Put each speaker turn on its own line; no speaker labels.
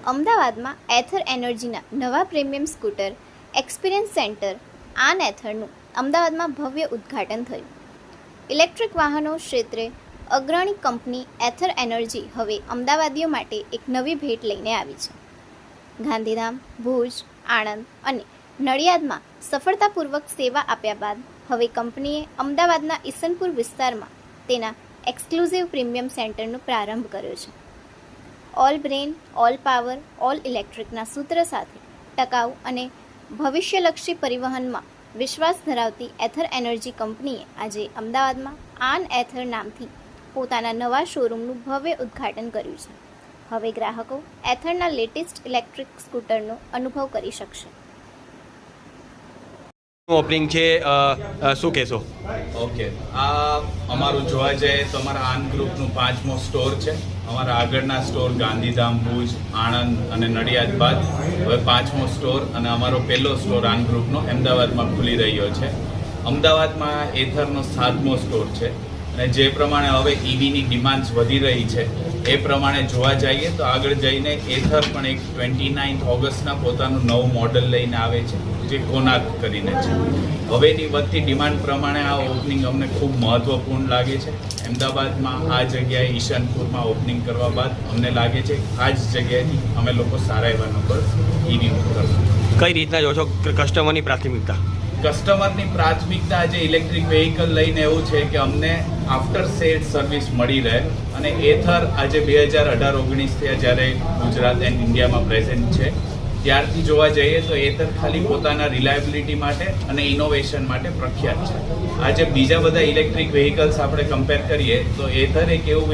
અમદાવાદમાં એથર એનર્જીના નવા premium scooter experience centre આન એથરનું અમદાવાદમાં ભવ્ય ઉદ્ઘાટન થયું. ઇલેક્ટ્રિક વાહનો ક્ષેત્રે અગ્રણી કંપની એથર એનર્જી હવે અમદાવાદીઓ માટે એક નવી ભેટ લઈને આવી છે. ગાંધીધામ, ભુજ, આણંદ અને નડિયાદમાં સફળતાપૂર્વક સેવા આપ્યા બાદ હવે કંપનીએ અમદાવાદના ઈસનપુર વિસ્તારમાં તેના એક્સક્લુઝિવ પ્રીમિયમ સેન્ટરનો પ્રારંભ કર્યો છે. All brain, all power, all ઇલેક્ટ્રિકના સૂત્ર સાથે ટકાઉ અને ભવિષ્યલક્ષી પરિવહનમાં વિશ્વાસ ધરાવતી એથર એનર્જી કંપનીએ આજે અમદાવાદમાં આન એથર નામથી પોતાના નવા શોરૂમનું ભવ્ય ઉદ્ઘાટન કર્યું છે. હવે ગ્રાહકો એથરના લેટેસ્ટ ઇલેક્ટ્રિક સ્કૂટરનો અનુભવ કરી શકશે.
ઓપનિંગ છે, શું કહેશો?
ઓકે, આ અમારું જોવા જઈએ તો અમારા આન ગ્રુપનું 5મો સ્ટોર છે. અમારા આગળના સ્ટોર ગાંધીધામ, ભુજ, આણંદ અને નડિયાદ બાદ હવે 5મો સ્ટોર અને અમારો પહેલો સ્ટોર આન ગ્રુપનો અમદાવાદમાં ખુલી રહ્યો છે. અમદાવાદમાં એથરનો 7મો સ્ટોર છે અને જે પ્રમાણે હવે ઈવીની ડિમાન્ડ્સ વધી રહી છે એ પ્રમાણે જોવા જઈએ તો આગળ જઈને એથર પણ એક 29 ઓગસ્ટના પોતાનું નવું મોડલ લઈને આવે છે જે કોનાક કરીને છે. હવેની વધતી ડિમાન્ડ પ્રમાણે આ ઓપનિંગ અમને ખૂબ મહત્વપૂર્ણ લાગે છે. અમદાવાદમાં આ જગ્યાએ ઈશાનપુરમાં ઓપનિંગ કરવા બાદ અમને લાગે છે કે આ જ જગ્યાએથી અમે લોકો સારા એવા નંબર ઈવી કરશું.
કઈ રીતના જો છો કસ્ટમરની પ્રાથમિકતા?
કસ્ટમરની પ્રાથમિકતા આજે ઇલેક્ટ્રિક વ્હીકલ લઈને એવું છે કે અમને આફ્ટર સેલ સર્વિસ મળી રહે અને એથર આજે 2018-19 જ્યારે ગુજરાત એન્ડ ઇન્ડિયામાં પ્રેઝન્ટ છે ત્યારથી જોવા જઈએ તો એથર ખાલી પોતાના રિલાયબિલિટી માટે અને ઇનોવેશન માટે પ્રખ્યાત છે. આજે બીજા બધા ઇલેક્ટ્રિક વ્હીકલ્સ આપણે કમ્પેર કરીએ તો એથર એક એવું